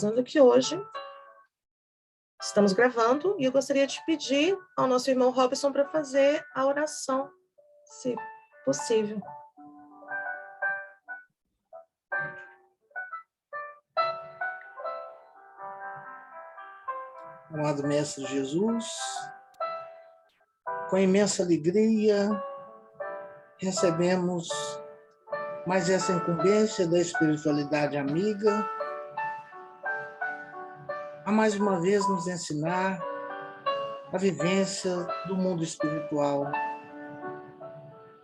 aqui hoje. Estamos gravando e eu gostaria de pedir ao nosso irmão Robson para fazer a oração, se possível. Amado Mestre Jesus, com imensa alegria, recebemos mais essa incumbência da espiritualidade amiga, a mais uma vez nos ensinar a vivência do mundo espiritual.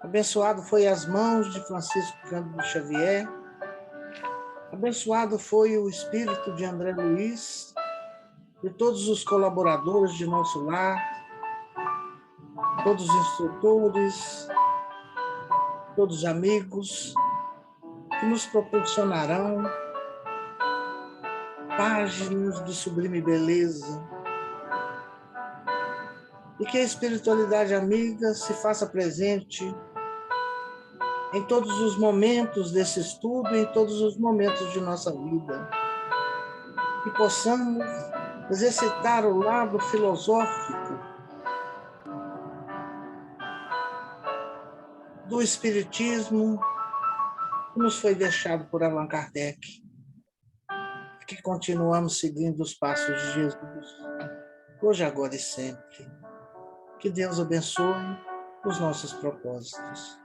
Abençoado foi as mãos de Francisco Cândido Xavier, abençoado foi o espírito de André Luiz, de todos os colaboradores de nosso lar, todos os instrutores, todos os amigos que nos proporcionarão páginas de sublime beleza e que a espiritualidade amiga se faça presente em todos os momentos desse estudo e em todos os momentos de nossa vida. Que possamos exercitar o lado filosófico do Espiritismo que nos foi deixado por Allan Kardec, que continuamos seguindo os passos de Jesus, hoje, agora e sempre. Que Deus abençoe os nossos propósitos.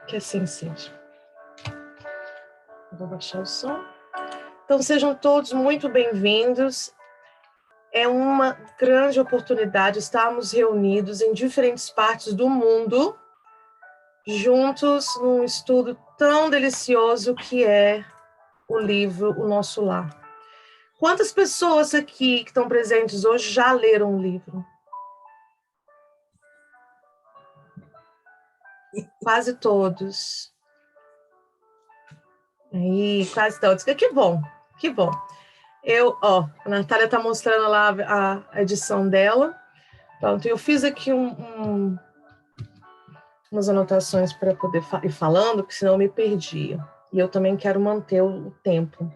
Que assim seja. Vou baixar o som. Então, sejam todos muito bem-vindos. É uma grande oportunidade estarmos reunidos em diferentes partes do mundo, juntos num estudo tão delicioso que é o livro O Nosso Lar. Quantas pessoas aqui que estão presentes hoje já leram o livro? Quase todos. Aí, quase todos. Que bom, que bom. A Natália está mostrando lá a edição dela. Pronto, eu fiz aqui umas anotações para poder ir falando, porque senão eu me perdia. E eu também quero manter o tempo.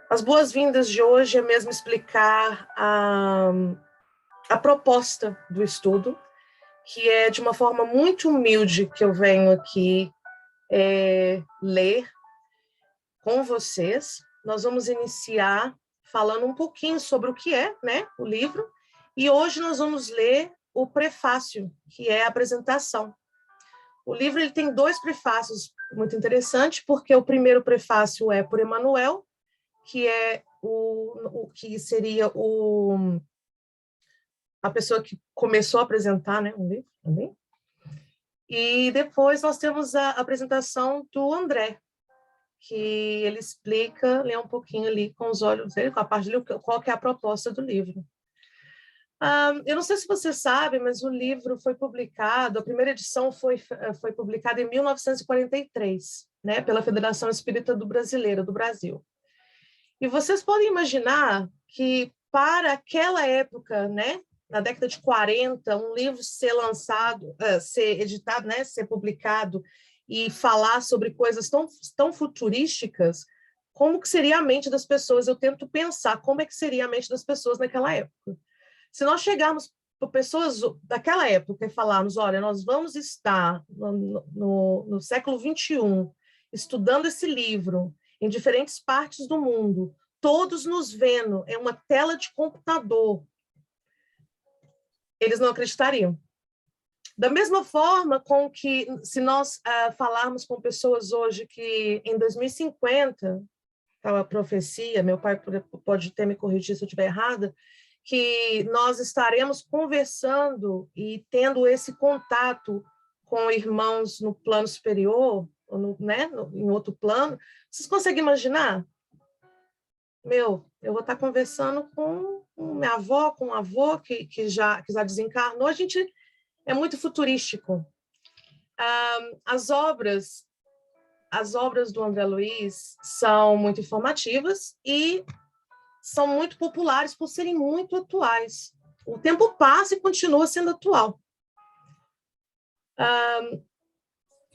As boas-vindas de hoje é mesmo explicar a proposta do estudo, que é de uma forma muito humilde que eu venho aqui ler com vocês. Nós vamos iniciar falando um pouquinho sobre o que é, né, o livro, e hoje nós vamos ler o prefácio, que é a apresentação. O livro ele tem 2 prefácios muito interessantes, porque o primeiro prefácio é por Emmanuel, que é o que seria a pessoa que começou a apresentar, né, o livro também. E depois nós temos a apresentação do André, que ele explica, lê um pouquinho ali com os olhos dele, com a parte dele, qual que é a proposta do livro. Eu não sei se você sabe, mas o livro foi publicado, a primeira edição foi publicada em 1943, né, pela Federação Espírita Brasileira, do Brasil. E vocês podem imaginar que, para aquela época, né, na década de 40, um livro ser lançado, ser editado, né, ser publicado, e falar sobre coisas tão futurísticas, como que seria a mente das pessoas? Eu tento pensar como é que seria a mente das pessoas naquela época. Se nós chegarmos para pessoas daquela época e falarmos, olha, nós vamos estar no século XXI estudando esse livro em diferentes partes do mundo, todos nos vendo em uma tela de computador, eles não acreditariam. Da mesma forma com que, se nós falarmos com pessoas hoje que em 2050, a profecia, meu pai pode ter me corrigido se eu estiver errada, que nós estaremos conversando e tendo esse contato com irmãos no plano superior, ou em outro plano. Vocês conseguem imaginar? Eu vou estar conversando com minha avó, com um avô que já desencarnou. A gente é muito futurístico. As obras do André Luiz são muito informativas e são muito populares por serem muito atuais. O tempo passa e continua sendo atual.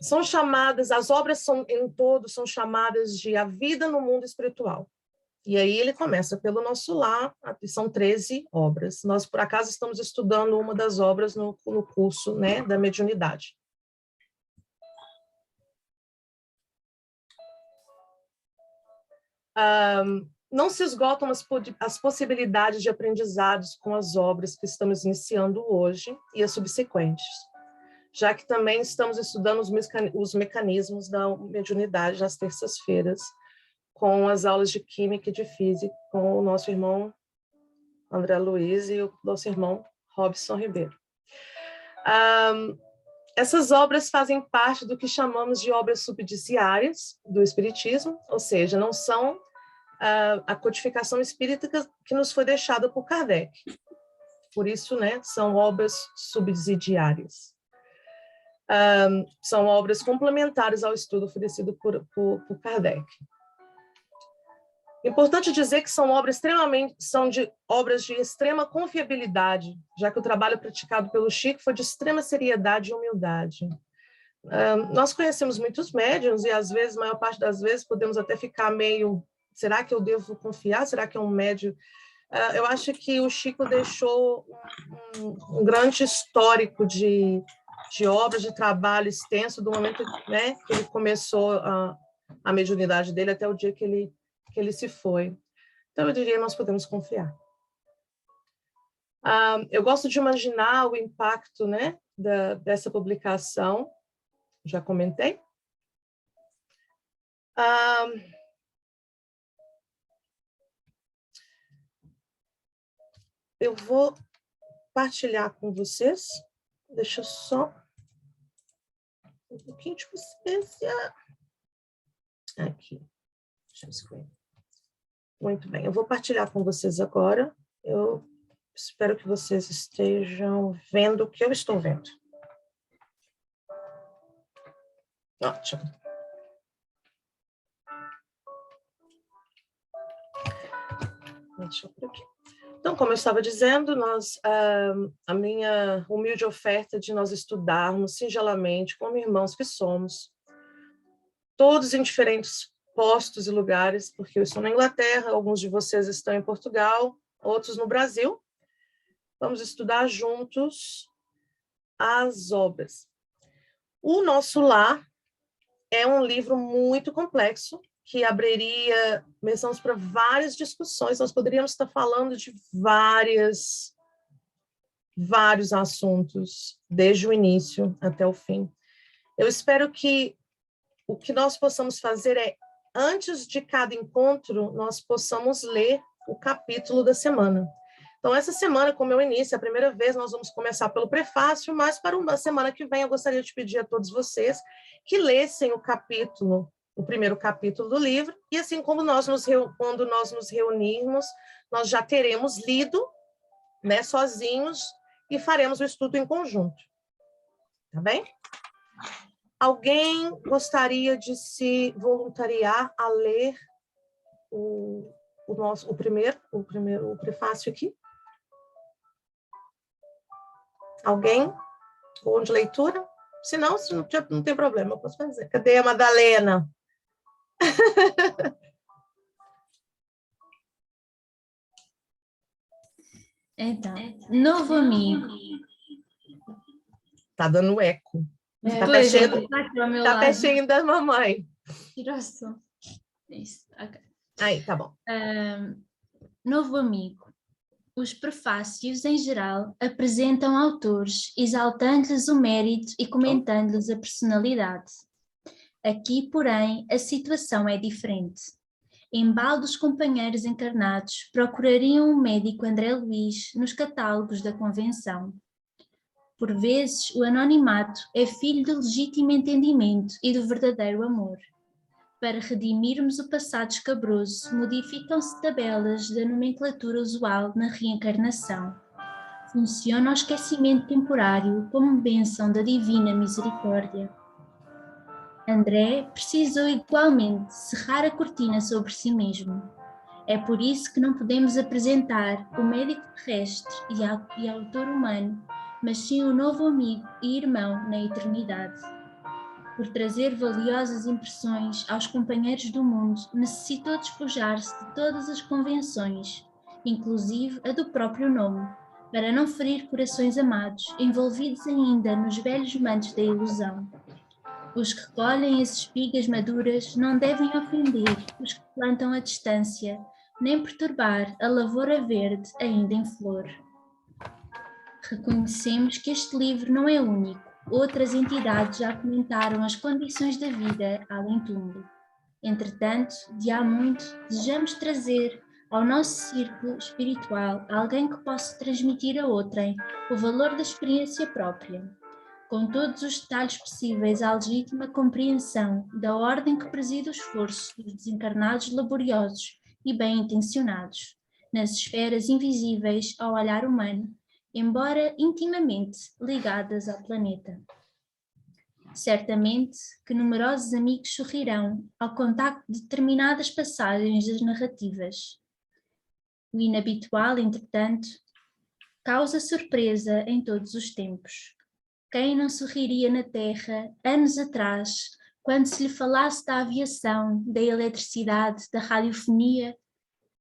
São chamadas, as obras em todo são chamadas de A Vida no Mundo Espiritual. E aí ele começa pelo Nosso Lar, são 13 obras. Nós, por acaso, estamos estudando uma das obras no curso, né, da mediunidade. Não se esgotam as possibilidades de aprendizados com as obras que estamos iniciando hoje e as subsequentes, já que também estamos estudando os mecanismos da mediunidade nas terças-feiras, com as aulas de Química e de Física, com o nosso irmão André Luiz e o nosso irmão Robson Ribeiro. Essas obras fazem parte do que chamamos de obras subsidiárias do Espiritismo, ou seja, não são a codificação espírita que nos foi deixada por Kardec. Por isso, né, são obras subsidiárias. São obras complementares ao estudo oferecido por Kardec. Importante dizer que são obras de extrema confiabilidade, já que o trabalho praticado pelo Chico foi de extrema seriedade e humildade. Nós conhecemos muitos médiuns e, às vezes, a maior parte das vezes, podemos até ficar meio, será que eu devo confiar? Será que é um médium? Eu acho que o Chico deixou um grande histórico de obras, de trabalho extenso, do momento, né, que ele começou a mediunidade dele até o dia que ele se foi. Então, eu diria que nós podemos confiar. Eu gosto de imaginar o impacto, né, dessa publicação, já comentei. Eu vou partilhar com vocês. Deixa eu só um pouquinho de paciência. Aqui. Deixa eu escrever. Muito bem, eu vou partilhar com vocês agora. Eu espero que vocês estejam vendo o que eu estou vendo. Ótimo. Deixa eu por aqui. Então, como eu estava dizendo, a minha humilde oferta de nós estudarmos singelamente, como irmãos que somos, todos em diferentes postos e lugares, porque eu estou na Inglaterra, alguns de vocês estão em Portugal, outros no Brasil. Vamos estudar juntos as obras. O Nosso Lar é um livro muito complexo, que abriria menções para várias discussões. Nós poderíamos estar falando de vários assuntos, desde o início até o fim. Eu espero que o que nós possamos fazer é, antes de cada encontro, nós possamos ler o capítulo da semana. Então, essa semana, como eu início, a primeira vez, nós vamos começar pelo prefácio, mas para uma semana que vem eu gostaria de pedir a todos vocês que lessem o primeiro capítulo do livro, e assim como quando nós nos reunirmos, nós já teremos lido, né, sozinhos, e faremos o estudo em conjunto. Tá bem? Alguém gostaria de se voluntariar a ler o prefácio aqui? Alguém? Ou de leitura? Se não tem problema, eu posso fazer. Cadê a Madalena? Então, novo amigo. Tá dando eco. Tá pertinho da mamãe. Tirou o som. Isso, ok. Aí, tá bom. Novo amigo. Os prefácios, em geral, apresentam autores, exaltando-lhes o mérito e comentando-lhes a personalidade. Aqui, porém, a situação é diferente. Embalo dos companheiros encarnados procurariam o médico André Luiz nos catálogos da Convenção. Por vezes, o anonimato é filho do legítimo entendimento e do verdadeiro amor. Para redimirmos o passado escabroso, modificam-se tabelas da nomenclatura usual na reencarnação. Funciona o esquecimento temporário como bênção da divina misericórdia. André precisou igualmente cerrar a cortina sobre si mesmo. É por isso que não podemos apresentar o médico terrestre e autor humano, mas sim o novo amigo e irmão na eternidade. por trazer valiosas impressões aos companheiros do mundo, necessitou despojar-se de todas as convenções, inclusive a do próprio nome, para não ferir corações amados, envolvidos ainda nos velhos mantos da ilusão. Os que colhem as espigas maduras não devem ofender os que plantam à distância, nem perturbar a lavoura verde ainda em flor. Reconhecemos que este livro não é único. Outras entidades já comentaram as condições da vida além túmulo. Entretanto, de há muito, desejamos trazer ao nosso círculo espiritual alguém que possa transmitir a outrem o valor da experiência própria, com todos os detalhes possíveis à legítima compreensão da ordem que preside o esforço dos desencarnados laboriosos e bem-intencionados, nas esferas invisíveis ao olhar humano, embora intimamente ligadas ao planeta. Certamente que numerosos amigos sorrirão ao contacto de determinadas passagens das narrativas. O inabitual, entretanto, causa surpresa em todos os tempos. Quem não sorriria na Terra, anos atrás, quando se lhe falasse da aviação, da eletricidade, da radiofonia?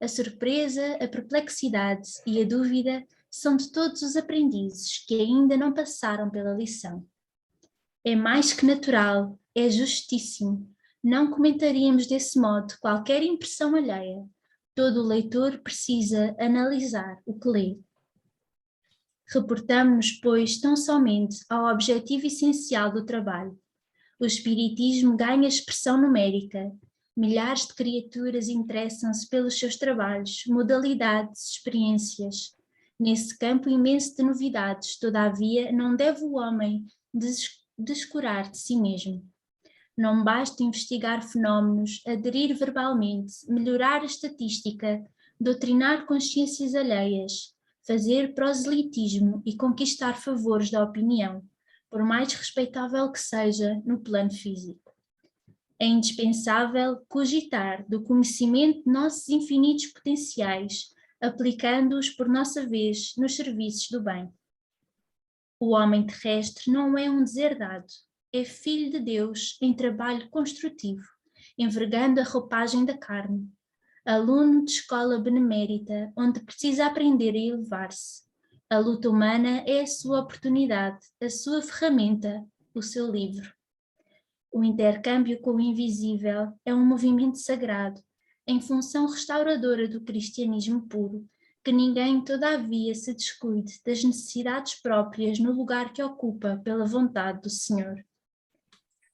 A surpresa, a perplexidade e a dúvida são de todos os aprendizes que ainda não passaram pela lição. É mais que natural, é justíssimo. Não comentaríamos desse modo qualquer impressão alheia. Todo leitor precisa analisar o que lê. Reportamo-nos, pois, tão somente ao objetivo essencial do trabalho. O espiritismo ganha expressão numérica. Milhares de criaturas interessam-se pelos seus trabalhos, modalidades, experiências. Nesse campo imenso de novidades, todavia, não deve o homem descurar de si mesmo. Não basta investigar fenómenos, aderir verbalmente, melhorar a estatística, doutrinar consciências alheias, fazer proselitismo e conquistar favores da opinião, por mais respeitável que seja no plano físico. É indispensável cogitar do conhecimento de nossos infinitos potenciais, aplicando-os por nossa vez nos serviços do bem. O homem terrestre não é um deserdado, é filho de Deus em trabalho construtivo, envergando a roupagem da carne, aluno de escola benemérita, onde precisa aprender a elevar-se. A luta humana é a sua oportunidade, a sua ferramenta, o seu livro. O intercâmbio com o invisível é um movimento sagrado, em função restauradora do cristianismo puro, que ninguém, todavia, se descuide das necessidades próprias no lugar que ocupa pela vontade do Senhor.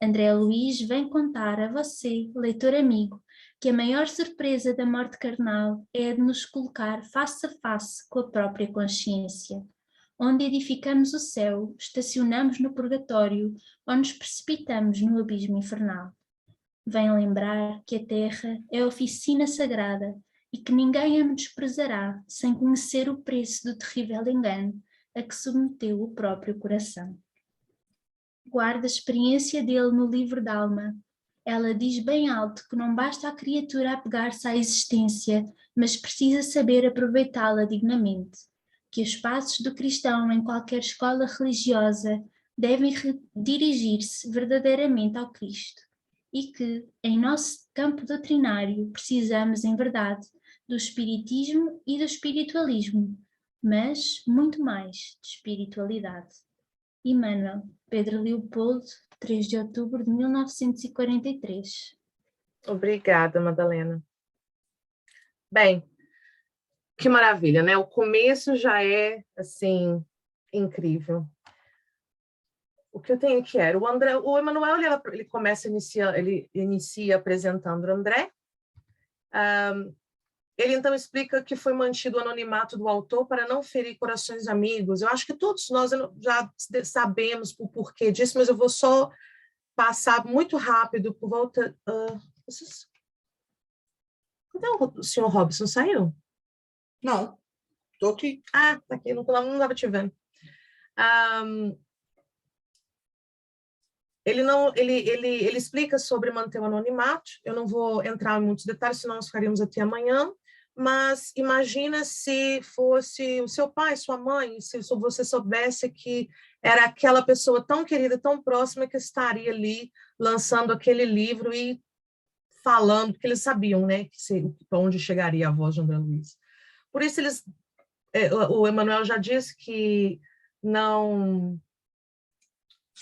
André Luiz vem contar a você, leitor amigo, que a maior surpresa da morte carnal é a de nos colocar face a face com a própria consciência, onde edificamos o céu, estacionamos no purgatório ou nos precipitamos no abismo infernal. Vem lembrar que a terra é oficina sagrada e que ninguém a menosprezará sem conhecer o preço do terrível engano a que submeteu o próprio coração. Guarda a experiência dele no livro d'alma. Ela diz bem alto que não basta a criatura apegar-se à existência, mas precisa saber aproveitá-la dignamente, que os passos do cristão em qualquer escola religiosa devem dirigir-se verdadeiramente ao Cristo e que, em nosso campo doutrinário, precisamos, em verdade, do espiritismo e do espiritualismo, mas muito mais de espiritualidade. Emmanuel, Pedro Leopoldo, 3 de outubro de 1943. Obrigada, Madalena. Bem, que maravilha, né? O começo já é, assim, incrível. O que eu tenho aqui era o Emmanuel, ele inicia apresentando o André. Ele então explica que foi mantido o anonimato do autor para não ferir corações amigos. Eu acho que todos nós já sabemos o porquê disso, mas eu vou só passar muito rápido por volta... Cadê o senhor Robson? Saiu? Não, estou aqui. Ah, tá aqui, não estava te vendo. Ele explica sobre manter o anonimato. Eu não vou entrar em muitos detalhes, senão nós ficaríamos até amanhã. Mas imagina se fosse o seu pai, sua mãe, se você soubesse que era aquela pessoa tão querida, tão próxima, que estaria ali lançando aquele livro e falando, porque eles sabiam, né, para onde chegaria a voz de André Luiz. Por isso o Emmanuel já disse que não,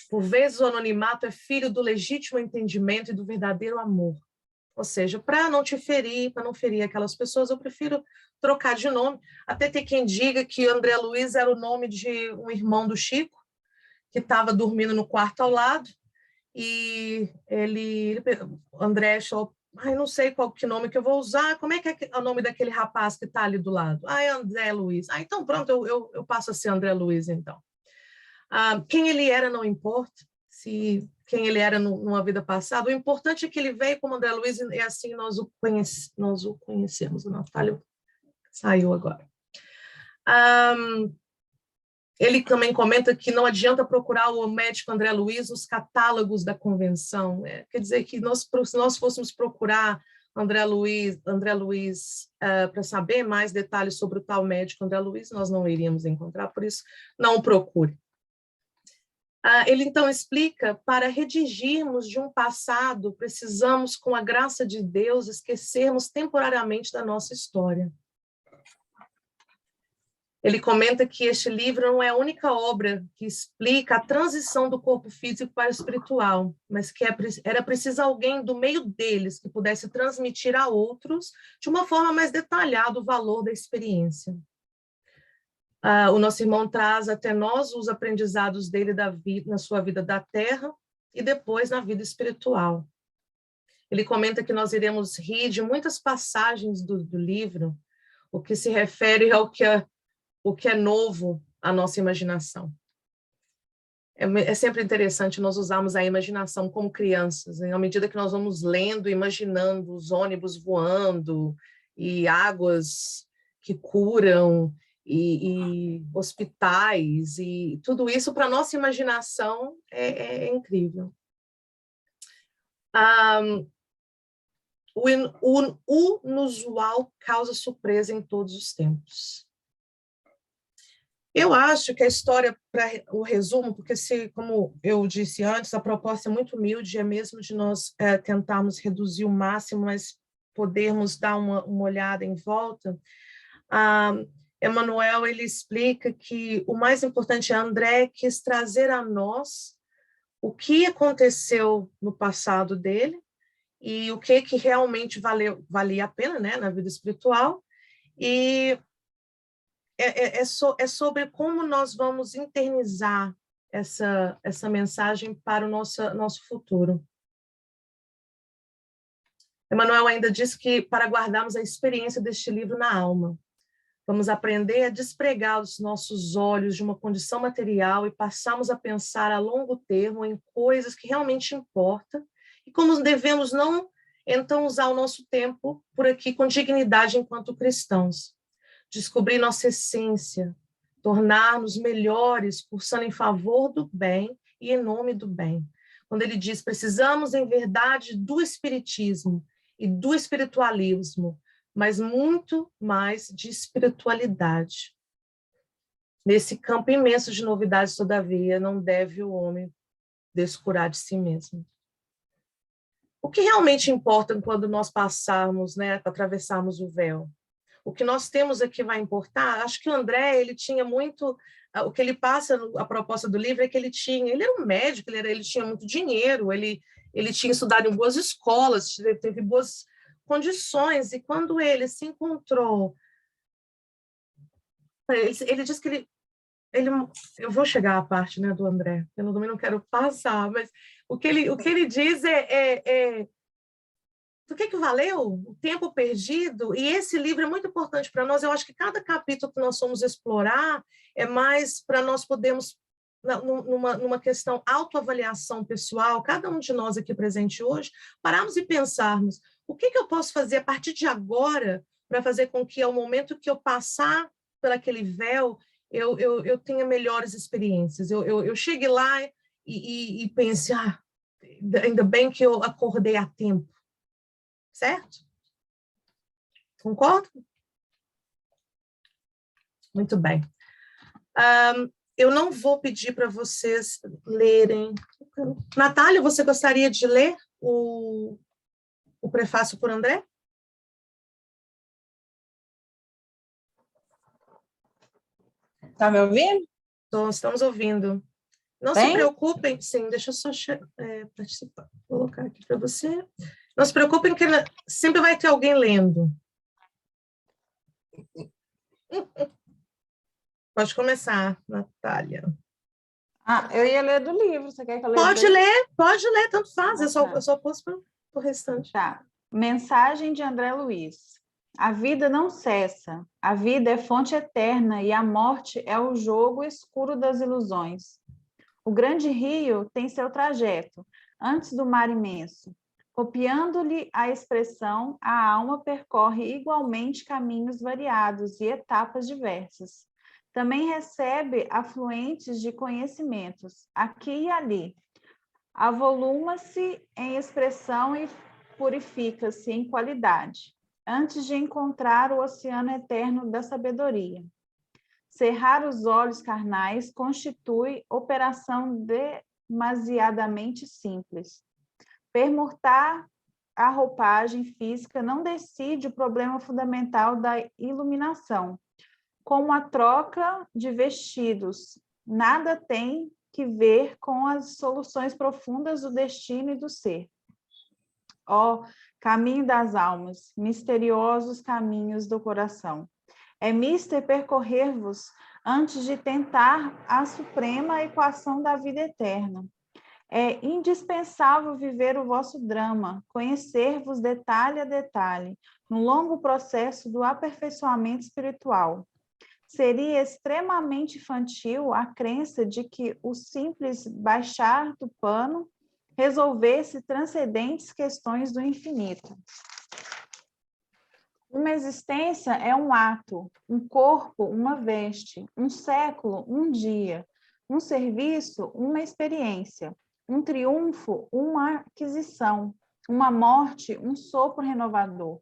por vezes o anonimato é filho do legítimo entendimento e do verdadeiro amor. Ou seja, para não te ferir, para não ferir aquelas pessoas, eu prefiro trocar de nome. Até tem quem diga que André Luiz era o nome de um irmão do Chico, que estava dormindo no quarto ao lado, e André achou, não sei qual que nome que eu vou usar, como é que é o nome daquele rapaz que está ali do lado? É André Luiz. Então pronto, eu passo a ser André Luiz, então. Quem ele era não importa, quem ele era numa vida passada, o importante é que ele veio como André Luiz, e assim nós o conhecemos. O Natália saiu agora. Ele também comenta que não adianta procurar o médico André Luiz nos catálogos da convenção. Quer dizer que se nós fôssemos procurar André Luiz para saber mais detalhes sobre o tal médico André Luiz, nós não iríamos encontrar, por isso não o procure. Ele então explica: para redigirmos de um passado, precisamos, com a graça de Deus, esquecermos temporariamente da nossa história. Ele comenta que este livro não é a única obra que explica a transição do corpo físico para o espiritual, mas que era preciso alguém do meio deles que pudesse transmitir a outros, de uma forma mais detalhada, o valor da experiência. O nosso irmão traz até nós os aprendizados dele na sua vida da terra e depois na vida espiritual. Ele comenta que nós iremos rir de muitas passagens do livro, o que se refere ao que é novo à nossa imaginação. É sempre interessante nós usarmos a imaginação como crianças, à medida que nós vamos lendo, imaginando os ônibus voando e águas que curam e hospitais, e tudo isso para a nossa imaginação é incrível. O inusual causa surpresa em todos os tempos. Eu acho que a história, para o resumo, porque como eu disse antes, a proposta é muito humilde, é mesmo de nós tentarmos reduzir o máximo, mas podermos dar uma olhada em volta. Emmanuel, ele explica que o mais importante é André quis trazer a nós o que aconteceu no passado dele e o que realmente valia a pena, né, na vida espiritual, e é sobre como nós vamos internizar essa mensagem para o nosso futuro. Emmanuel ainda diz que para guardarmos a experiência deste livro na alma, vamos aprender a despregar os nossos olhos de uma condição material e passarmos a pensar a longo termo em coisas que realmente importam e como devemos não, então, usar o nosso tempo por aqui com dignidade enquanto cristãos. Descobrir nossa essência, tornar-nos melhores, cursando em favor do bem e em nome do bem. Quando ele diz, precisamos, em verdade, do espiritismo e do espiritualismo, mas muito mais de espiritualidade. Nesse campo imenso de novidades, todavia, não deve o homem descurar de si mesmo. O que realmente importa quando nós passarmos, né, atravessarmos o véu? O que nós temos aqui vai importar? Acho que o André, ele tinha muito... O que ele passa, a proposta do livro é que ele era um médico, ele tinha muito dinheiro, ele tinha estudado em boas escolas, teve boas condições, e quando ele se encontrou... Ele diz que eu vou chegar à parte, né, do André, eu não quero passar, mas o que ele diz do que valeu o tempo perdido? E esse livro é muito importante para nós. Eu acho que cada capítulo que nós vamos explorar é mais para nós podermos, numa questão autoavaliação pessoal, cada um de nós aqui presente hoje, pararmos e pensarmos o que eu posso fazer a partir de agora para fazer com que, ao momento que eu passar por aquele véu, eu tenha melhores experiências. Eu chegue lá e pense, ainda bem que eu acordei a tempo. Certo? Concordo? Muito bem. eu não vou pedir para vocês lerem. Natália, você gostaria de ler o prefácio por André? Tá me ouvindo? Então, estamos ouvindo. Não se preocupem, sim, deixa eu só participar. Vou colocar aqui para você. Não se preocupem que sempre vai ter alguém lendo. Pode começar, Natália. Eu ia ler do livro, você quer que eu leia? Pode ler, tanto faz, eu só posso para o restante. Tá. Mensagem de André Luiz. A vida não cessa, a vida é fonte eterna e a morte é o jogo escuro das ilusões. O grande rio tem seu trajeto, antes do mar imenso. Copiando-lhe a expressão, a alma percorre igualmente caminhos variados e etapas diversas. Também recebe afluentes de conhecimentos, aqui e ali. Avoluma-se em expressão e purifica-se em qualidade, antes de encontrar o oceano eterno da sabedoria. Cerrar os olhos carnais constitui operação demasiadamente simples. Permutar a roupagem física não decide o problema fundamental da iluminação. Como a troca de vestidos, nada tem que ver com as soluções profundas do destino e do ser. Ó, caminho das almas, misteriosos caminhos do coração. É mister percorrer-vos antes de tentar a suprema equação da vida eterna. É indispensável viver o vosso drama, conhecer-vos detalhe a detalhe, no longo processo do aperfeiçoamento espiritual. Seria extremamente infantil a crença de que o simples baixar do pano resolvesse transcendentes questões do infinito. Uma existência é um ato, um corpo, uma veste, um século, um dia, um serviço, uma experiência, um triunfo, uma aquisição, uma morte, um sopro renovador.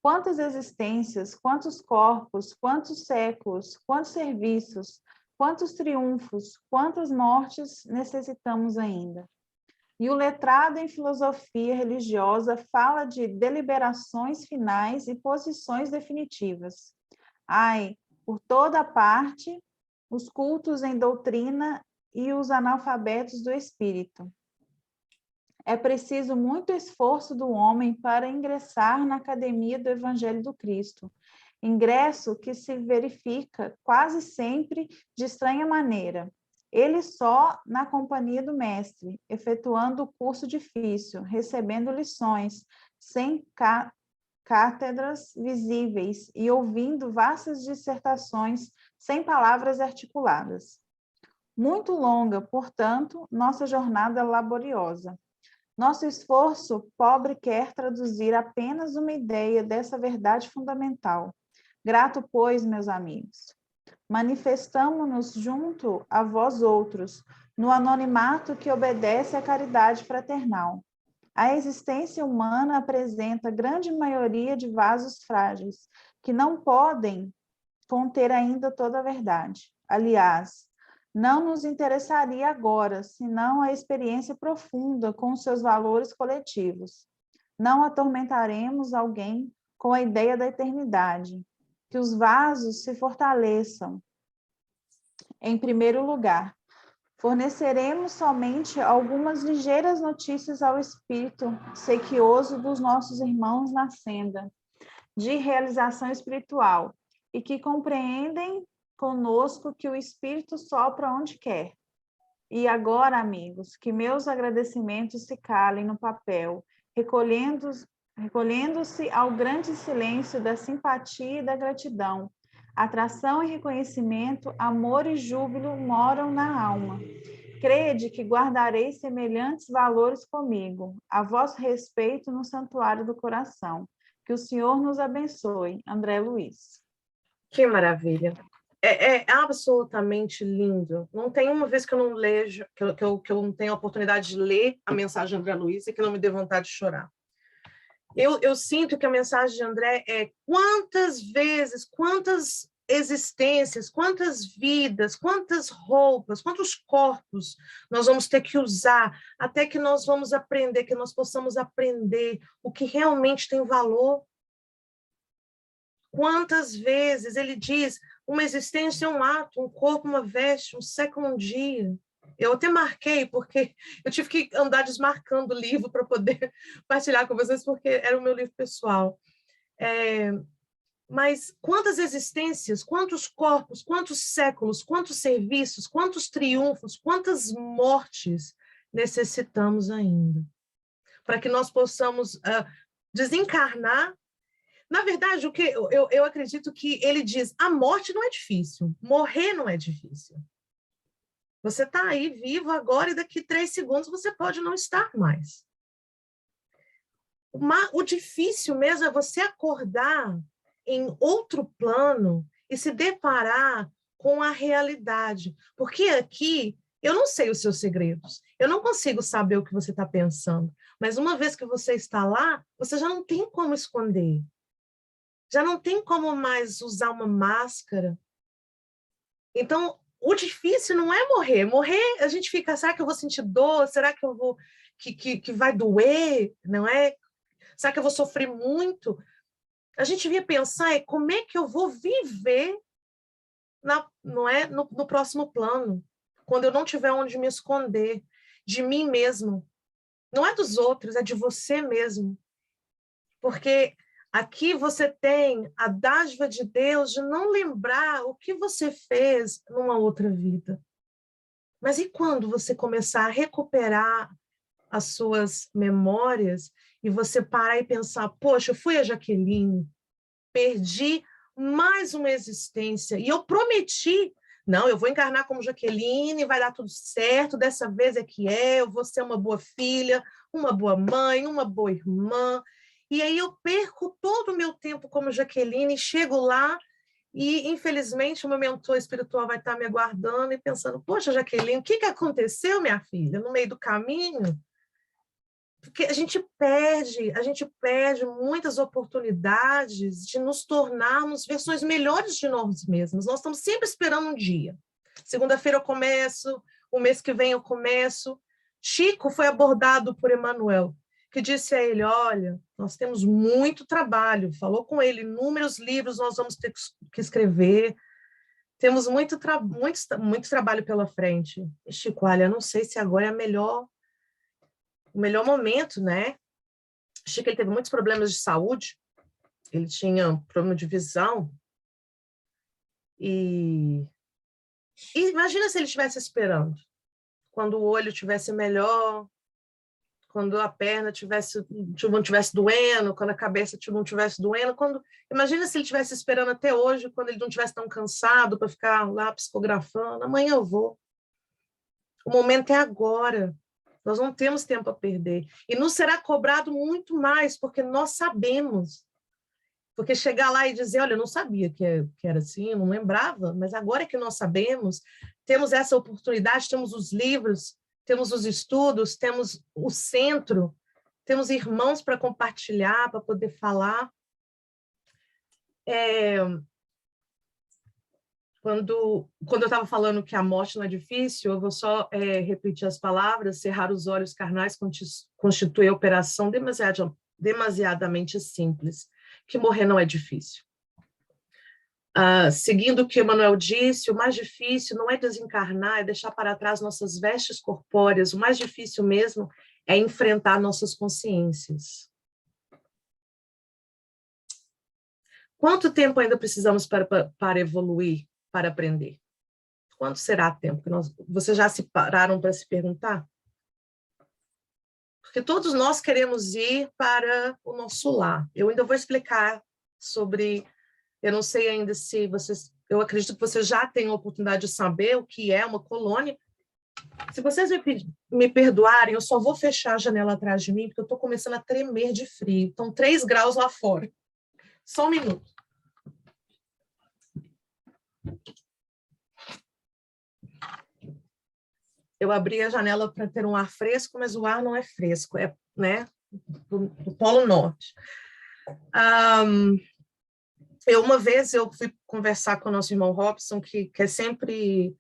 Quantas existências, quantos corpos, quantos séculos, quantos serviços, quantos triunfos, quantas mortes necessitamos ainda? E o letrado em filosofia religiosa fala de deliberações finais e posições definitivas. Ai, por toda parte, os cultos em doutrina e os analfabetos do espírito. É preciso muito esforço do homem para ingressar na academia do Evangelho do Cristo, ingresso que se verifica quase sempre de estranha maneira. Ele só na companhia do mestre, efetuando o curso difícil, recebendo lições, sem cátedras visíveis e ouvindo vastas dissertações sem palavras articuladas. Muito longa, portanto, nossa jornada laboriosa. Nosso esforço pobre quer traduzir apenas uma ideia dessa verdade fundamental. Grato, pois, meus amigos, manifestamo-nos junto a vós outros, no anonimato que obedece à caridade fraternal. A existência humana apresenta grande maioria de vasos frágeis, que não podem conter ainda toda a verdade. Aliás, não nos interessaria agora, senão a experiência profunda com seus valores coletivos. Não atormentaremos alguém com a ideia da eternidade. Que os vasos se fortaleçam. Em primeiro lugar, forneceremos somente algumas ligeiras notícias ao espírito sequioso dos nossos irmãos na senda de realização espiritual e que compreendem conosco que o Espírito sopra onde quer. E agora, amigos, que meus agradecimentos se calem no papel, recolhendo-se ao grande silêncio da simpatia e da gratidão. Atração e reconhecimento, amor e júbilo moram na alma. Crede que guardarei semelhantes valores comigo, a vosso respeito no santuário do coração. Que o Senhor nos abençoe. André Luiz. Que maravilha. É absolutamente lindo. Não tem uma vez que eu não leio, que eu não tenho a oportunidade de ler a mensagem de André Luiz e que não me dê vontade de chorar. Eu sinto que a mensagem de André é quantas vezes, quantas existências, quantas vidas, quantas roupas, quantos corpos nós vamos ter que usar até que nós vamos aprender, que nós possamos aprender o que realmente tem valor. Quantas vezes ele diz, uma existência é um ato, um corpo, uma veste, um século, um dia. Eu até marquei, porque eu tive que andar desmarcando o livro para poder partilhar com vocês, porque era o meu livro pessoal. Mas quantas existências, quantos corpos, quantos séculos, quantos serviços, quantos triunfos, quantas mortes necessitamos ainda para que nós possamos desencarnar. Na verdade, o que eu acredito que ele diz, a morte não é difícil, morrer não é difícil. Você está aí vivo agora e daqui 3 segundos você pode não estar mais. O difícil mesmo é você acordar em outro plano e se deparar com a realidade. Porque aqui, eu não sei os seus segredos, eu não consigo saber o que você está pensando, mas uma vez que você está lá, você já não tem como esconder. Já não tem como mais usar uma máscara. Então, o difícil não é morrer. Morrer, a gente fica, será que eu vou sentir dor? Será que eu vou que vai doer? Não é? Será que eu vou sofrer muito? A gente devia pensar como é que eu vou viver no próximo plano, quando eu não tiver onde me esconder de mim mesmo. Não é dos outros, é de você mesmo. Porque aqui você tem a dádiva de Deus de não lembrar o que você fez numa outra vida. Mas e quando você começar a recuperar as suas memórias e você parar e pensar, poxa, eu fui a Jaqueline, perdi mais uma existência e eu prometi, não, eu vou encarnar como Jaqueline, vai dar tudo certo, dessa vez eu vou ser uma boa filha, uma boa mãe, uma boa irmã. E aí eu perco todo o meu tempo como Jaqueline, chego lá e, infelizmente, o meu mentor espiritual vai estar me aguardando e pensando, poxa, Jaqueline, o que aconteceu, minha filha, no meio do caminho? Porque a gente perde muitas oportunidades de nos tornarmos versões melhores de nós mesmos. Nós estamos sempre esperando um dia. Segunda-feira eu começo, o mês que vem eu começo. Chico foi abordado por Emmanuel, que disse a ele, olha, nós temos muito trabalho. Falou com ele, inúmeros livros nós vamos ter que escrever. Temos muito trabalho pela frente. E Chico, olha, eu não sei se agora é o melhor momento, né? Chico, ele teve muitos problemas de saúde, ele tinha problema de visão, e imagina se ele estivesse esperando, quando o olho estivesse melhor, quando a perna não estivesse doendo, quando a cabeça não estivesse doendo, imagina se ele estivesse esperando até hoje, quando ele não estivesse tão cansado para ficar lá psicografando, amanhã eu vou. O momento é agora. Nós não temos tempo a perder. E nos será cobrado muito mais, porque nós sabemos. Porque chegar lá e dizer, olha, eu não sabia que era assim, eu não lembrava, mas agora que nós sabemos, temos essa oportunidade, temos os livros, temos os estudos, temos o centro, temos irmãos para compartilhar, para poder falar. Quando eu estava falando que a morte não é difícil, eu vou só repetir as palavras, cerrar os olhos carnais constitui a operação demasiadamente simples, que morrer não é difícil. Seguindo o que Emmanuel disse, o mais difícil não é desencarnar, é deixar para trás nossas vestes corpóreas, o mais difícil mesmo é enfrentar nossas consciências. Quanto tempo ainda precisamos para evoluir? Para aprender? Quanto será o tempo? Vocês já se pararam para se perguntar? Porque todos nós queremos ir para o nosso lar. Eu ainda vou explicar sobre... Eu não sei ainda se vocês... Eu acredito que vocês já têm a oportunidade de saber o que é uma colônia. Se vocês me perdoarem, eu só vou fechar a janela atrás de mim, porque eu estou começando a tremer de frio. Estão 3 graus lá fora. Só um minuto. Eu abri a janela para ter um ar fresco, mas o ar não é fresco, é, né, do Polo Norte. Uma vez eu fui conversar com o nosso irmão Robson, que é sempre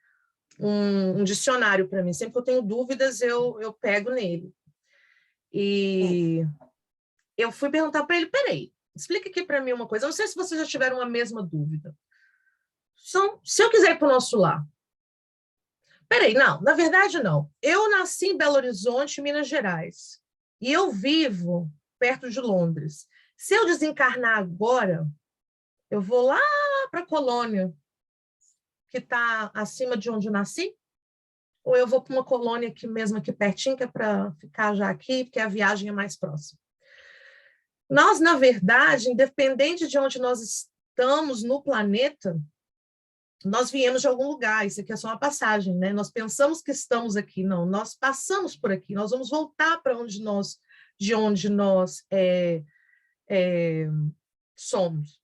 um dicionário para mim. Sempre que eu tenho dúvidas, eu pego nele. E eu fui perguntar para ele, peraí, explica aqui para mim uma coisa. Eu não sei se vocês já tiveram a mesma dúvida. Se eu quiser ir para o nosso lar, peraí, não, na verdade não. Eu nasci em Belo Horizonte, Minas Gerais, e eu vivo perto de Londres. Se eu desencarnar agora, eu vou lá para a colônia, que está acima de onde eu nasci, ou eu vou para uma colônia aqui mesmo, aqui pertinho, que é para ficar já aqui, porque a viagem é mais próxima. Nós, na verdade, independente de onde nós estamos no planeta, nós viemos de algum lugar, isso aqui é só uma passagem, né? Nós pensamos que estamos aqui, não, nós passamos por aqui, nós vamos voltar para de onde nós somos.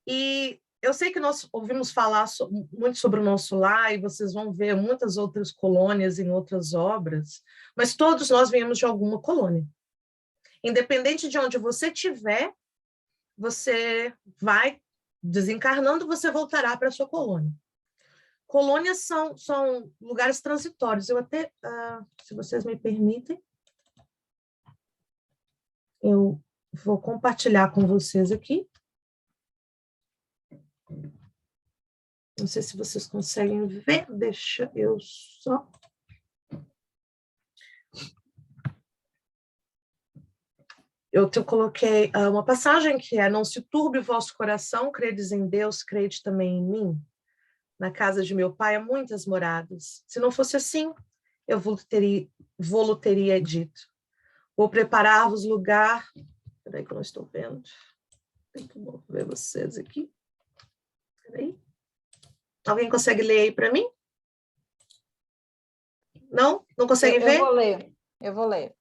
E eu sei que nós ouvimos falar muito sobre o nosso lar, e vocês vão ver muitas outras colônias em outras obras, mas todos nós viemos de alguma colônia. Independente de onde você estiver, você vai desencarnando, você voltará para a sua colônia. Colônias são lugares transitórios. Eu até, se vocês me permitem, eu vou compartilhar com vocês aqui. Não sei se vocês conseguem ver, deixa eu só... Eu coloquei uma passagem que é: não se turbe o vosso coração, credes em Deus, crede também em mim. Na casa de meu pai há muitas moradas. Se não fosse assim, eu vou-lo teria dito. Vou preparar-vos lugar... Espera aí que eu não estou vendo. Tem que ver vocês aqui. Espera aí. Alguém consegue ler aí para mim? Não? Não consegue ver? Eu vou ler.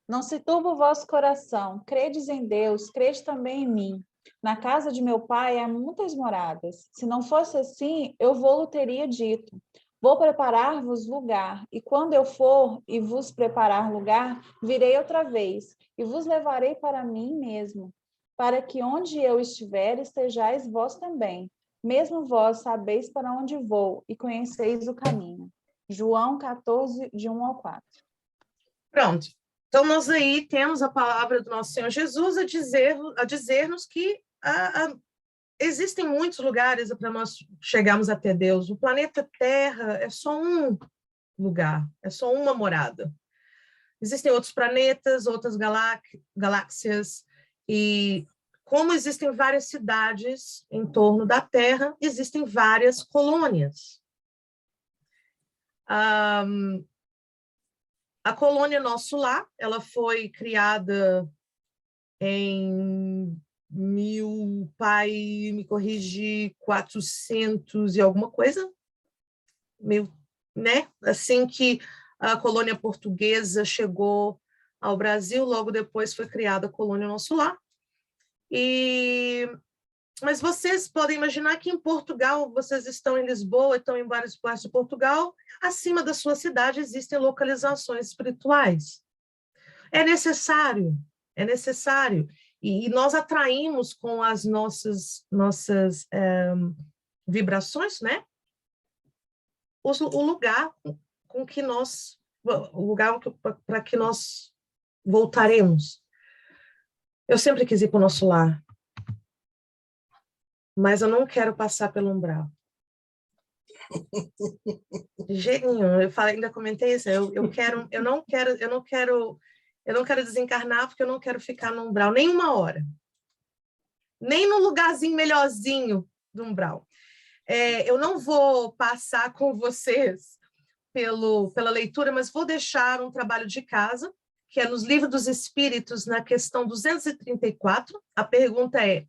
Não se turbe o vosso coração, credes em Deus, crede também em mim. Na casa de meu pai há muitas moradas. Se não fosse assim, eu vou-lo teria dito. Vou preparar-vos lugar, e quando eu for e vos preparar lugar, virei outra vez, e vos levarei para mim mesmo, para que onde eu estiver, estejais vós também. Mesmo vós sabeis para onde vou, e conheceis o caminho. João 14, de 1 ao 4. Pronto. Então, nós aí temos a palavra do nosso Senhor Jesus a dizer-nos que existem muitos lugares para nós chegarmos até Deus. O planeta Terra é só um lugar, é só uma morada. Existem outros planetas, outras galáxias, e como existem várias cidades em torno da Terra, existem várias colônias. A colônia Nosso Lar, ela foi criada em pai me corrige, 400 e alguma coisa, né? Assim que a colônia portuguesa chegou ao Brasil, logo depois foi criada a colônia Nosso Lar. Mas vocês podem imaginar que em Portugal, vocês estão em Lisboa, estão em várias partes de Portugal, acima da sua cidade existem localizações espirituais. É necessário. E nós atraímos com as nossas vibrações, né? O lugar para que nós voltaremos. Eu sempre quis ir para o nosso lar, mas eu não quero passar pelo umbral. De jeito nenhum. Ainda comentei isso. Eu não quero desencarnar porque eu não quero ficar no umbral nem uma hora, nem no lugarzinho melhorzinho do umbral. Eu não vou passar com vocês pela leitura, mas vou deixar um trabalho de casa, que é nos Livros dos Espíritos, na questão 234. A pergunta é: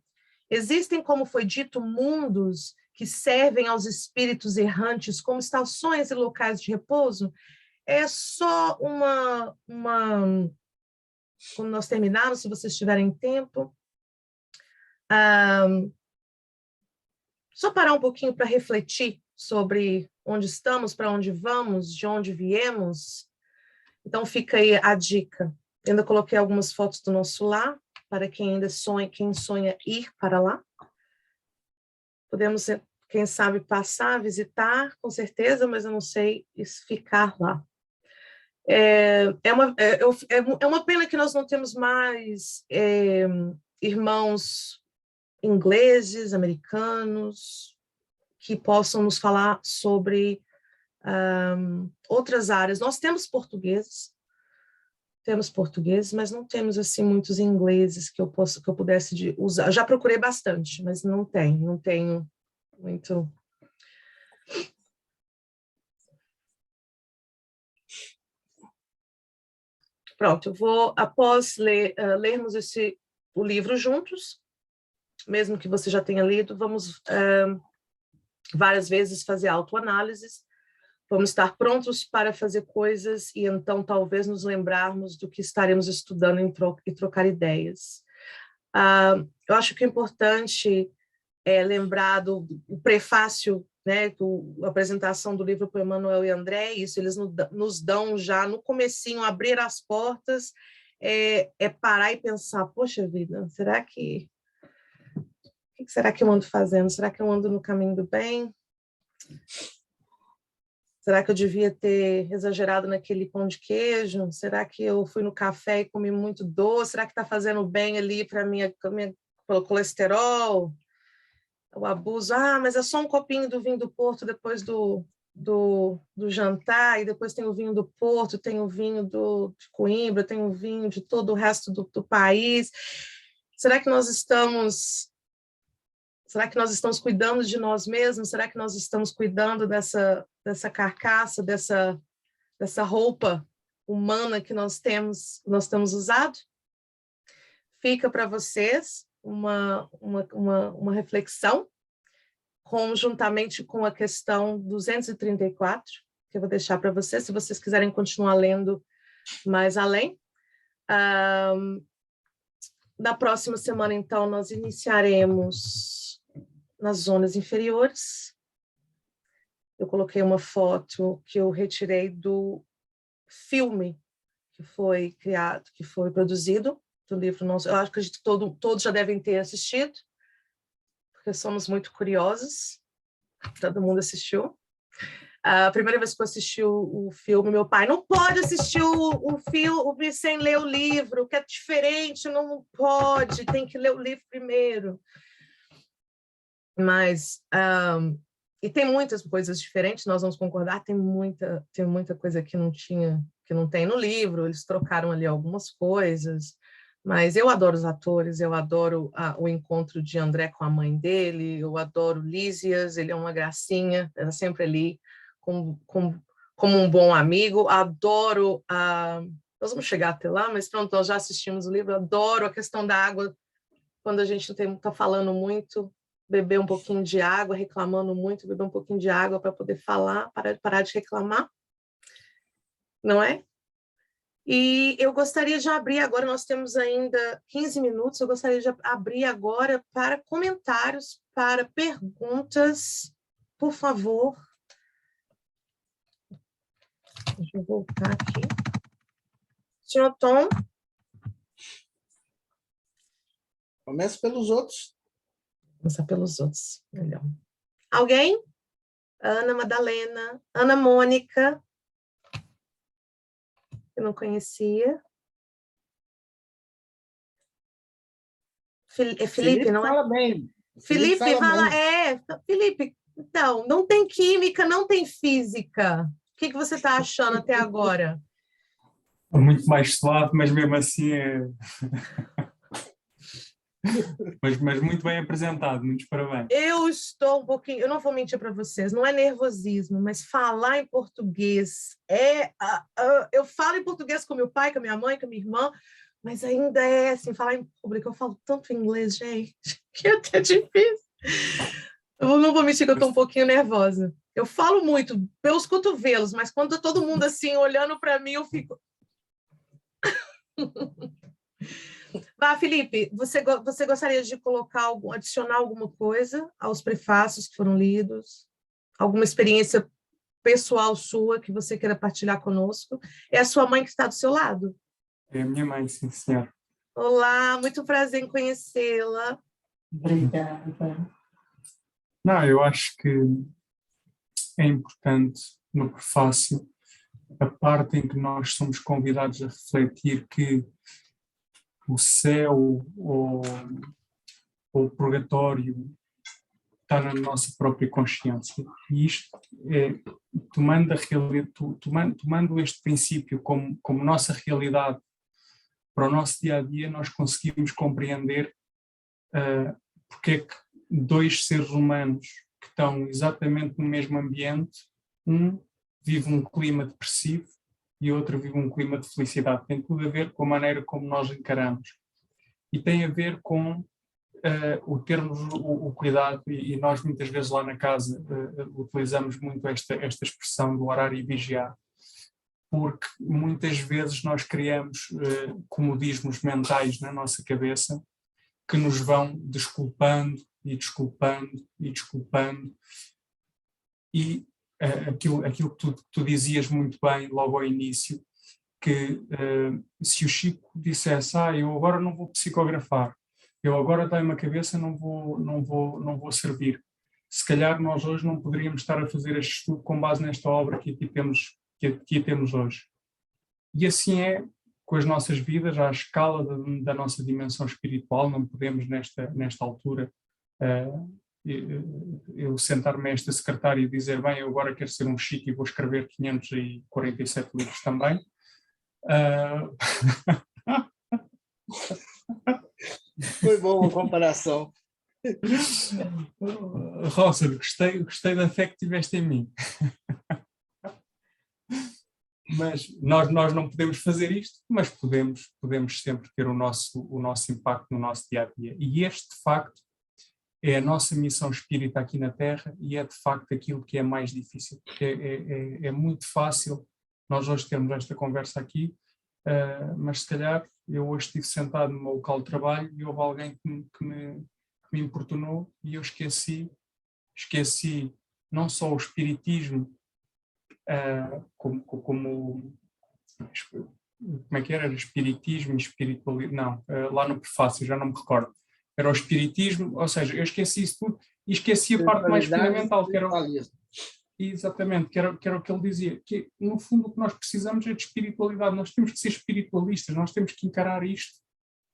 existem, como foi dito, mundos que servem aos espíritos errantes como estações e locais de repouso? É só quando nós terminarmos, se vocês tiverem tempo, só parar um pouquinho para refletir sobre onde estamos, para onde vamos, de onde viemos. Então, fica aí a dica. Eu ainda coloquei algumas fotos do nosso lar. para quem ainda sonha, quem sonha ir para lá. Podemos, quem sabe, passar, visitar, com certeza, mas eu não sei ficar lá. É uma pena que nós não temos mais irmãos ingleses, americanos, que possam nos falar sobre outras áreas. Nós temos portugueses, mas não temos assim muitos ingleses que eu pudesse usar. Eu já procurei bastante, mas não tenho muito. Pronto, eu vou, após lermos o livro juntos, mesmo que você já tenha lido, vamos várias vezes fazer autoanálises, vamos estar prontos para fazer coisas e então talvez nos lembrarmos do que estaremos estudando e trocar ideias. Eu acho que é importante lembrar do prefácio, né, a apresentação do livro para Emmanuel e André, isso eles nos dão já no comecinho, abrir as portas, parar e pensar, poxa vida, o que será que eu ando fazendo? Será que eu ando no caminho do bem? Será que eu devia ter exagerado naquele pão de queijo? Será que eu fui no café e comi muito doce? Será que está fazendo bem ali para pelo colesterol? O abuso, mas é só um copinho do vinho do Porto depois do jantar, e depois tem o vinho do Porto, tem o vinho de Coimbra, tem o vinho de todo o resto do país. Será que nós estamos cuidando de nós mesmos? Será que nós estamos cuidando dessa carcaça, dessa roupa humana que nós temos usado? Fica para vocês uma reflexão, conjuntamente com a questão 234, que eu vou deixar para vocês, se vocês quiserem continuar lendo mais além. Na próxima semana, então, nós iniciaremos nas zonas inferiores. Eu coloquei uma foto que eu retirei do filme que foi criado, que foi produzido do livro nosso. Eu acredito que todos já devem ter assistido, porque somos muito curiosos. Todo mundo assistiu. A primeira vez que eu assisti o filme, meu pai, não pode assistir o filme sem ler o livro, que é diferente, não pode, tem que ler o livro primeiro. Mas, e tem muitas coisas diferentes, nós vamos concordar, tem muita coisa que não tem no livro, eles trocaram ali algumas coisas, mas eu adoro os atores, eu adoro o encontro de André com a mãe dele, eu adoro Lísias, ele é uma gracinha, ela sempre ali, como um bom amigo, adoro nós vamos chegar até lá, mas pronto, nós já assistimos o livro, adoro a questão da água, quando a gente está falando muito, beber um pouquinho de água, reclamando muito, beber um pouquinho de água para poder falar, parar de reclamar, não é? E eu gostaria de abrir agora, nós temos ainda 15 minutos, eu gostaria de abrir agora para comentários, para perguntas, por favor. Deixa eu voltar aqui. Senhor Tom? Começa pelos outros. Começar pelos outros, melhor. Alguém? Ana Madalena, Ana Mônica, eu não conhecia. Felipe, não é? Fala bem. Felipe fala bem. Felipe, então, não tem química, não tem física. O que você está achando até agora? Muito mais suave, mas mesmo assim mas muito bem apresentado, muitos parabéns. Eu estou um pouquinho, eu não vou mentir para vocês, não é nervosismo, mas falar em português eu falo em português com meu pai, com a minha mãe, com a minha irmã, mas ainda assim, falar em público, eu falo tanto inglês, gente, que é até difícil. Eu não vou mentir que eu estou um pouquinho nervosa. Eu falo muito pelos cotovelos, mas quando todo mundo assim olhando para mim, eu fico... Vá, Felipe, você gostaria de adicionar alguma coisa aos prefácios que foram lidos? Alguma experiência pessoal sua que você queira partilhar conosco? É a sua mãe que está do seu lado? É a minha mãe, sim, senhor. Olá, muito prazer em conhecê-la. Obrigada. Não, eu acho que é importante no prefácio a parte em que nós somos convidados a refletir que o céu ou o purgatório está na nossa própria consciência. E isto é, tomando este princípio como nossa realidade para o nosso dia-a-dia, nós conseguimos compreender porque é que dois seres humanos que estão exatamente no mesmo ambiente, um vive um clima depressivo e outro vive um clima de felicidade. Tem tudo a ver com a maneira como nós encaramos. E tem a ver com o termos o cuidado, e nós muitas vezes lá na casa utilizamos muito esta expressão do orar e vigiar, porque muitas vezes nós criamos comodismos mentais na nossa cabeça que nos vão desculpando e desculpando e desculpando. E aquilo que tu dizias muito bem logo ao início, que se o Chico dissesse, eu agora não vou psicografar, eu agora dei-me a cabeça, não vou servir. Se calhar nós hoje não poderíamos estar a fazer este estudo com base nesta obra que aqui temos hoje. E assim é com as nossas vidas, à escala da nossa dimensão espiritual. Não podemos nesta altura eu sentar-me a esta secretária e dizer, bem, eu agora quero ser um Chico e vou escrever 547 livros também. Foi boa a comparação. Rosa, gostei da fé que tiveste em mim. Mas nós não podemos fazer isto, mas podemos sempre ter o nosso impacto no nosso dia-a-dia. E este, de facto, é a nossa missão espírita aqui na Terra, e é, de facto, aquilo que é mais difícil. É muito fácil nós hoje termos esta conversa aqui, mas se calhar eu hoje estive sentado no meu local de trabalho e houve alguém que me importunou e eu esqueci não só o espiritismo, como é que era? Espiritismo e espiritualidade, não, lá no prefácio, já não me recordo. Era o espiritismo, ou seja, eu esqueci isso tudo e esqueci a parte mais fundamental, que era exatamente, que era o que ele dizia, que no fundo o que nós precisamos é de espiritualidade. Nós temos que ser espiritualistas, nós temos que encarar isto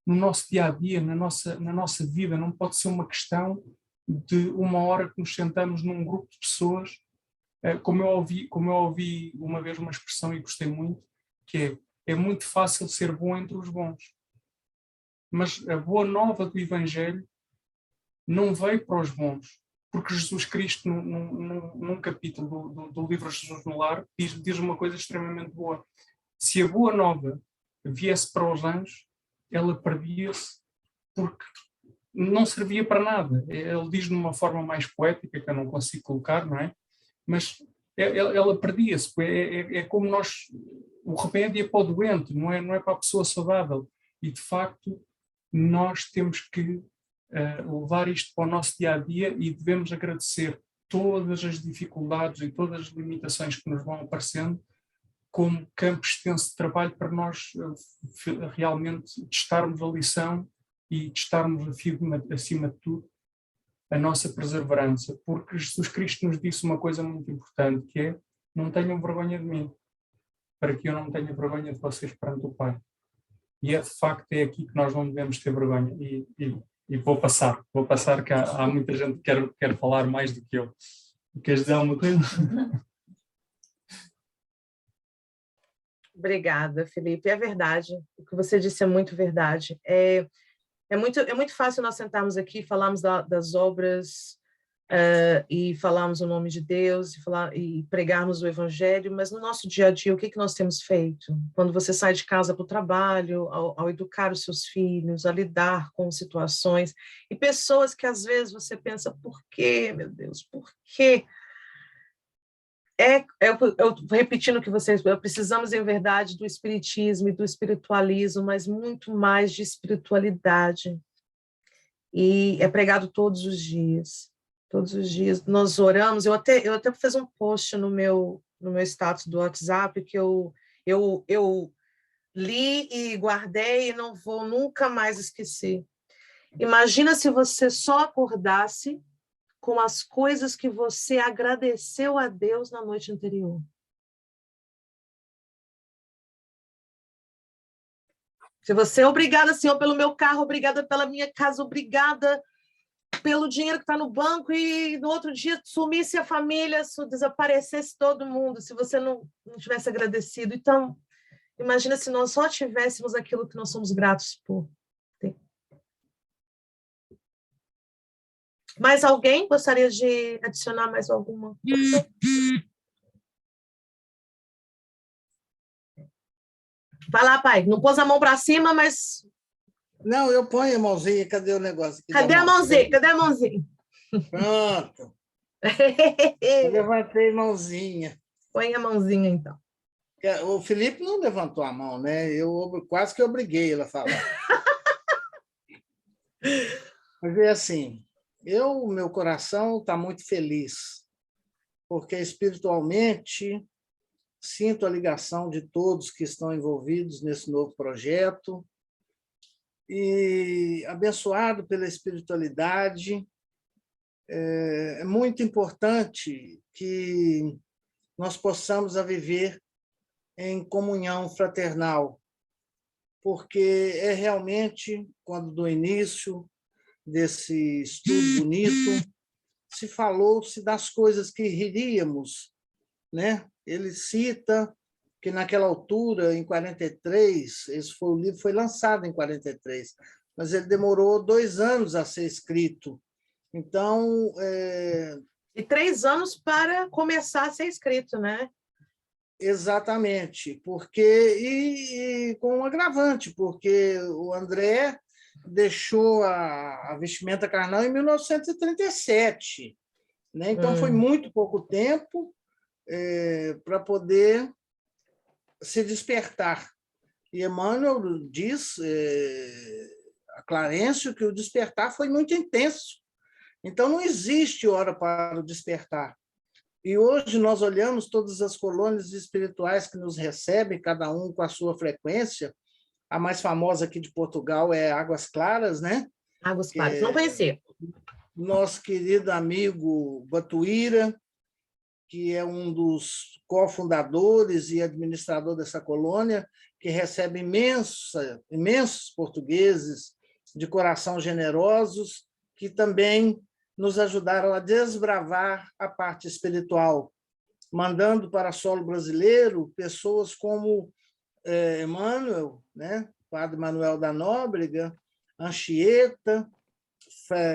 no nosso dia-a-dia, na nossa vida. Não pode ser uma questão de uma hora que nos sentamos num grupo de pessoas, como eu ouvi uma vez uma expressão e gostei muito, que é muito fácil ser bom entre os bons. Mas a boa nova do Evangelho não veio para os bons, porque Jesus Cristo, num capítulo do livro Jesus no Lar, diz uma coisa extremamente boa. Se a boa nova viesse para os anjos, ela perdia-se porque não servia para nada. Ele diz de uma forma mais poética, que eu não consigo colocar, não é? Mas ela perdia-se. É como o remédio é para o doente, não é para a pessoa saudável. E, de facto, nós temos que levar isto para o nosso dia-a-dia e devemos agradecer todas as dificuldades e todas as limitações que nos vão aparecendo como campo extenso de trabalho para nós realmente testarmos a lição e testarmos acima de tudo a nossa perseverança, porque Jesus Cristo nos disse uma coisa muito importante, que é: não tenham vergonha de mim, para que eu não tenha vergonha de vocês perante o Pai. E de facto é aqui que nós não devemos ter vergonha. E vou passar, que há muita gente que quer falar mais do que eu. Queres dizer alguma coisa? Obrigada, Felipe. É verdade. O que você disse é muito verdade. É muito fácil nós sentarmos aqui, falarmos das obras e falarmos o nome de Deus e pregarmos o Evangelho, mas no nosso dia a dia, o que nós temos feito? Quando você sai de casa para o trabalho, ao educar os seus filhos, a lidar com situações e pessoas que às vezes você pensa, por quê, meu Deus, por quê? Eu repetindo o que vocês, precisamos, em verdade, do espiritismo e do espiritualismo, mas muito mais de espiritualidade. E é pregado todos os dias. Todos os dias nós oramos. Eu até fiz um post no meu status do WhatsApp que eu li e guardei e não vou nunca mais esquecer. Imagina se você só acordasse com as coisas que você agradeceu a Deus na noite anterior. Se você é obrigada, Senhor, pelo meu carro, obrigada pela minha casa, obrigada pelo dinheiro que está no banco, e no outro dia sumisse a família, desaparecesse todo mundo, se você não tivesse agradecido. Então, imagina se nós só tivéssemos aquilo que nós somos gratos por ter. Mais alguém gostaria de adicionar mais alguma coisa? Vai lá, pai. Não pôs a mão para cima, mas... Não, eu ponho a mãozinha. Cadê o negócio aqui? Cadê a mãozinha? Cadê a mãozinha? Pronto. Eu levantei a mãozinha. Põe a mãozinha, então. O Felipe não levantou a mão, né? Eu quase que obriguei ele a falar. Mas é assim, meu coração está muito feliz, porque espiritualmente sinto a ligação de todos que estão envolvidos nesse novo projeto, e abençoado pela espiritualidade. É muito importante que nós possamos viver em comunhão fraternal, porque é realmente, quando do início desse estudo bonito, se falou-se das coisas que riríamos, né? Ele cita que naquela altura, em 43, o livro foi lançado em 43, mas ele demorou 2 anos a ser escrito. Então... E 3 anos para começar a ser escrito, né? Exatamente, porque e com um agravante, porque o André deixou a vestimenta carnal em 1937, né? Então foi muito pouco tempo para poder se despertar. E Emmanuel diz a Clarencio que o despertar foi muito intenso. Então não existe hora para o despertar. E hoje nós olhamos todas as colônias espirituais que nos recebem, cada um com a sua frequência. A mais famosa aqui de Portugal é Águas Claras, né? Águas Claras, não conhecia. Nosso querido amigo Batuíra, que é um dos cofundadores e administrador dessa colônia, que recebe imensos portugueses de coração generosos, que também nos ajudaram a desbravar a parte espiritual, mandando para solo brasileiro pessoas como Emmanuel, né? Padre Manuel da Nóbrega, Anchieta,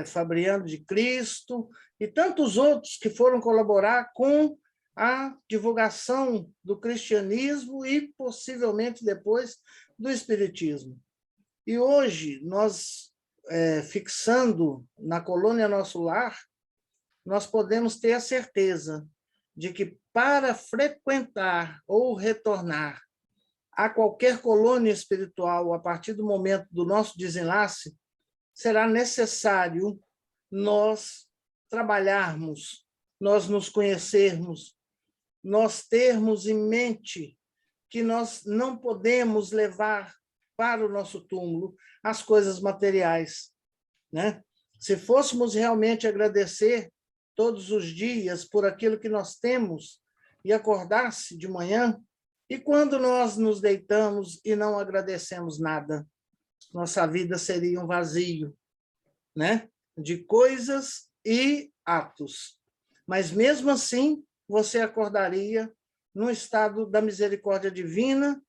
Fabriano de Cristo e tantos outros que foram colaborar com a divulgação do cristianismo e, possivelmente, depois, do espiritismo. E hoje, nós, fixando na colônia Nosso Lar, nós podemos ter a certeza de que, para frequentar ou retornar a qualquer colônia espiritual a partir do momento do nosso desenlace, será necessário nós trabalharmos, nós nos conhecermos, nós termos em mente que nós não podemos levar para o nosso túmulo as coisas materiais, né? Se fôssemos realmente agradecer todos os dias por aquilo que nós temos e acordar-se de manhã, e quando nós nos deitamos e não agradecemos nada, nossa vida seria um vazio, né? De coisas e atos. Mas, mesmo assim, você acordaria num estado da misericórdia divina,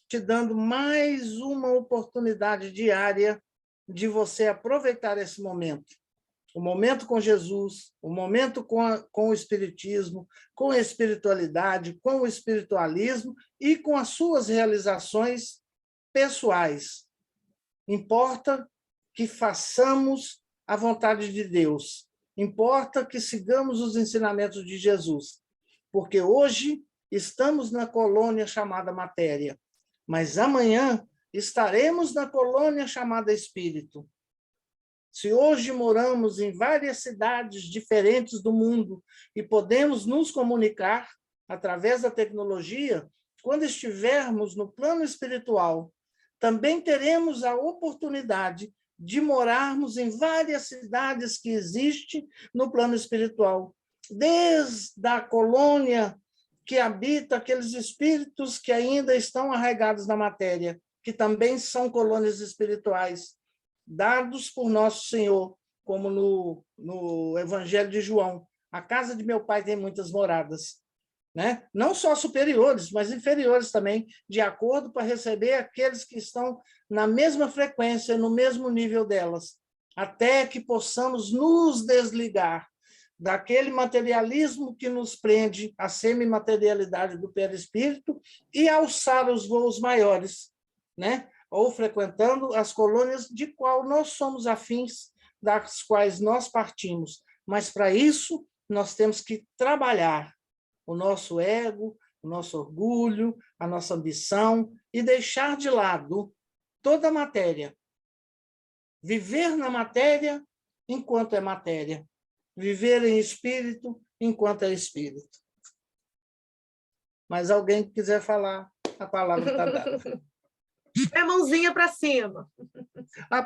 te dando mais uma oportunidade diária de você aproveitar esse momento. O momento com Jesus, o momento com o Espiritismo, com a espiritualidade, com o espiritualismo e com as suas realizações pessoais. Importa que façamos a vontade de Deus. Importa que sigamos os ensinamentos de Jesus. Porque hoje estamos na colônia chamada matéria, mas amanhã estaremos na colônia chamada espírito. Se hoje moramos em várias cidades diferentes do mundo e podemos nos comunicar através da tecnologia quando estivermos no plano espiritual, também teremos a oportunidade de morarmos em várias cidades que existem no plano espiritual, desde a colônia que habita aqueles espíritos que ainda estão arraigados na matéria, que também são colônias espirituais, dados por Nosso Senhor, como no Evangelho de João. A casa de meu pai tem muitas moradas, né? Não só superiores, mas inferiores também, de acordo para receber aqueles que estão na mesma frequência, no mesmo nível delas, até que possamos nos desligar daquele materialismo que nos prende à semimaterialidade do perispírito e alçar os voos maiores, né? Ou frequentando as colônias de qual nós somos afins, das quais nós partimos. Mas, para isso, nós temos que trabalhar o nosso ego, o nosso orgulho, a nossa ambição e deixar de lado toda a matéria. Viver na matéria enquanto é matéria. Viver em espírito enquanto é espírito. Mas alguém que quiser falar, a palavra está dada. É mãozinha para cima.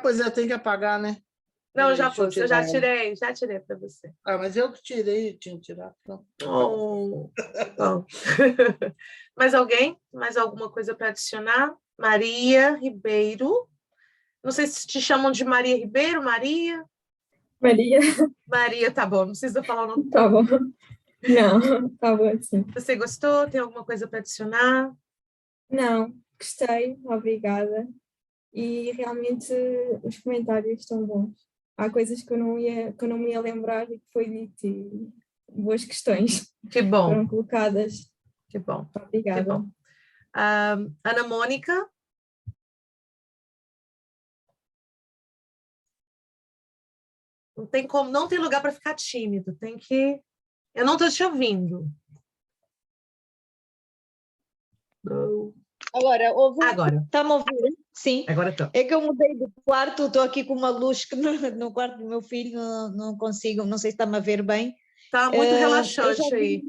Pois é, tem que apagar, né? Não, já pus, eu já tirei para você. Mas eu que tirei, tinha tirado. Oh, bom. Mais alguém? Mais alguma coisa para adicionar? Maria Ribeiro. Não sei se te chamam de Maria Ribeiro, Maria? Maria. Maria, tá bom, não precisa falar o nome. Tá bom. Não, tá bom assim. Você gostou? Tem alguma coisa para adicionar? Não, gostei, obrigada. E realmente os comentários estão bons. Há coisas que eu não me ia lembrar e que foi dito, e boas questões Que bom. foram colocadas. Que bom. Obrigada. Que bom. Ana Mônica? Não tem como, não tem lugar para ficar tímido, tem que... Eu não estou te ouvindo. Agora. Está-me a ouvir? Sim. Agora estou. É que eu mudei de quarto, estou aqui com uma luz que no quarto do meu filho não consigo, não sei se está-me a ver bem. Está muito relaxante aí.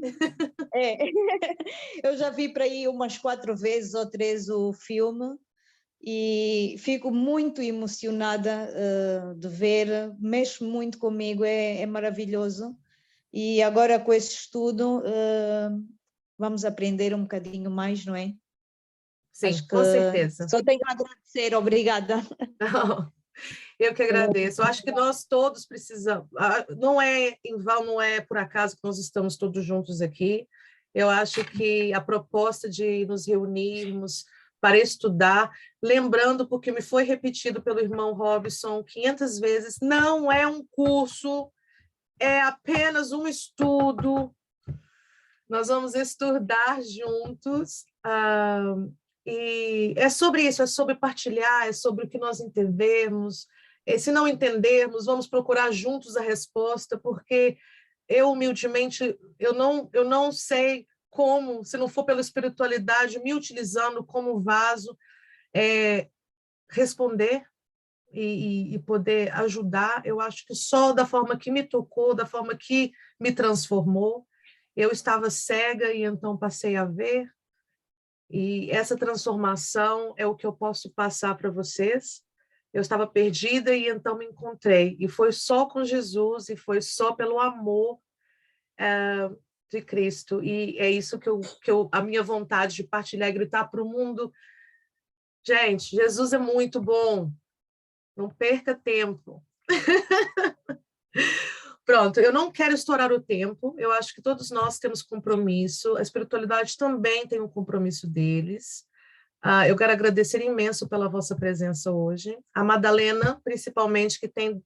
Eu já vi para aí umas 4 vezes ou 3 o filme e fico muito emocionada de ver, mexe muito comigo, é maravilhoso. E agora com esse estudo vamos aprender um bocadinho mais, não é? Sim, com certeza. Só tenho a agradecer, obrigada. Eu que agradeço. Eu acho que nós todos precisamos, não é em vão, não é por acaso que nós estamos todos juntos aqui. Eu acho que a proposta de nos reunirmos para estudar, lembrando, porque me foi repetido pelo irmão Robson 500 vezes, não é um curso, é apenas um estudo. Nós vamos estudar juntos. E é sobre isso, é sobre partilhar, é sobre o que nós entendemos. E se não entendermos, vamos procurar juntos a resposta, porque eu, humildemente, eu não sei como, se não for pela espiritualidade, me utilizando como vaso, responder e poder ajudar. Eu acho que só da forma que me tocou, da forma que me transformou, eu estava cega e então passei a ver. E essa transformação é o que eu posso passar para vocês. Eu estava perdida e então me encontrei. E foi só com Jesus e foi só pelo amor de Cristo. E é isso que a minha vontade de partilhar e gritar para o mundo. Gente, Jesus é muito bom. Não perca tempo. Pronto, eu não quero estourar o tempo, eu acho que todos nós temos compromisso, a espiritualidade também tem um compromisso deles. Eu quero agradecer imenso pela vossa presença hoje. A Madalena, principalmente, que tem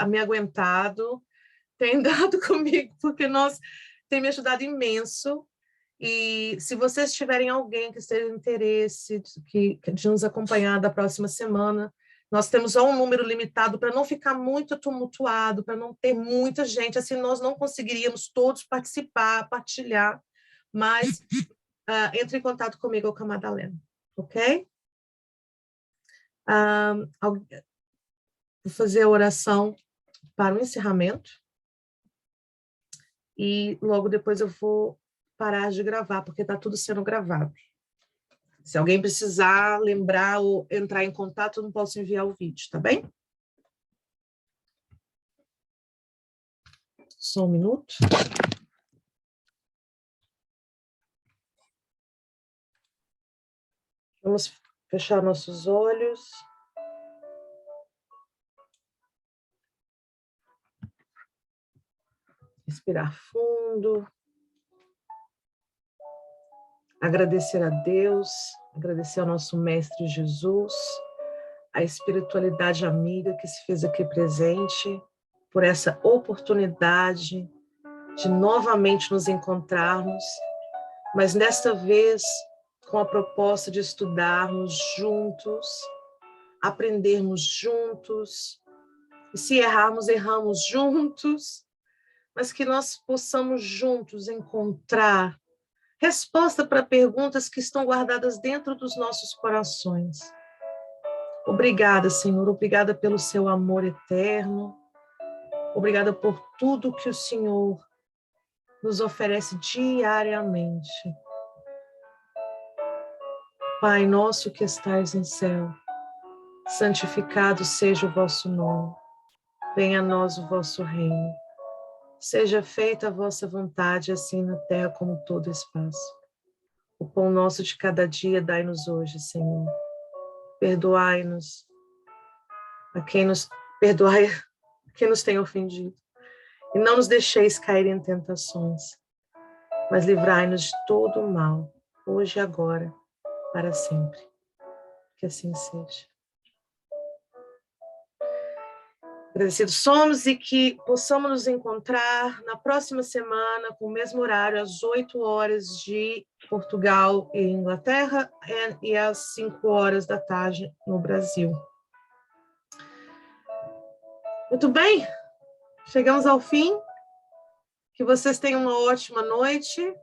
me aguentado, tem dado comigo, porque tem me ajudado imenso. E se vocês tiverem alguém que esteja interesse de nos acompanhar da próxima semana, nós temos só um número limitado para não ficar muito tumultuado, para não ter muita gente, assim nós não conseguiríamos todos participar, partilhar, mas entre em contato comigo ou com a Madalena, ok? Vou fazer a oração para o encerramento e logo depois eu vou parar de gravar, porque está tudo sendo gravado. Se alguém precisar lembrar ou entrar em contato, eu não posso enviar o vídeo, tá bem? Só um minuto. Vamos fechar nossos olhos. Respirar fundo. Agradecer a Deus, agradecer ao nosso Mestre Jesus, a espiritualidade amiga que se fez aqui presente, por essa oportunidade de novamente nos encontrarmos, mas desta vez com a proposta de estudarmos juntos, aprendermos juntos, e se errarmos, erramos juntos, mas que nós possamos juntos encontrar resposta para perguntas que estão guardadas dentro dos nossos corações. Obrigada, Senhor, obrigada pelo seu amor eterno, obrigada por tudo que o Senhor nos oferece diariamente. Pai nosso que estais em céu, santificado seja o vosso nome, venha a nós o vosso reino. Seja feita a vossa vontade, assim na terra como em todo espaço. O pão nosso de cada dia dai-nos hoje, Senhor. Perdoai-nos perdoai a quem nos tem ofendido. E não nos deixeis cair em tentações, mas livrai-nos de todo o mal, hoje e agora, para sempre. Que assim seja. Agradecidos somos e que possamos nos encontrar na próxima semana, com o mesmo horário, às 8 horas de Portugal e Inglaterra, e às 5 horas da tarde no Brasil. Muito bem, chegamos ao fim. Que vocês tenham uma ótima noite.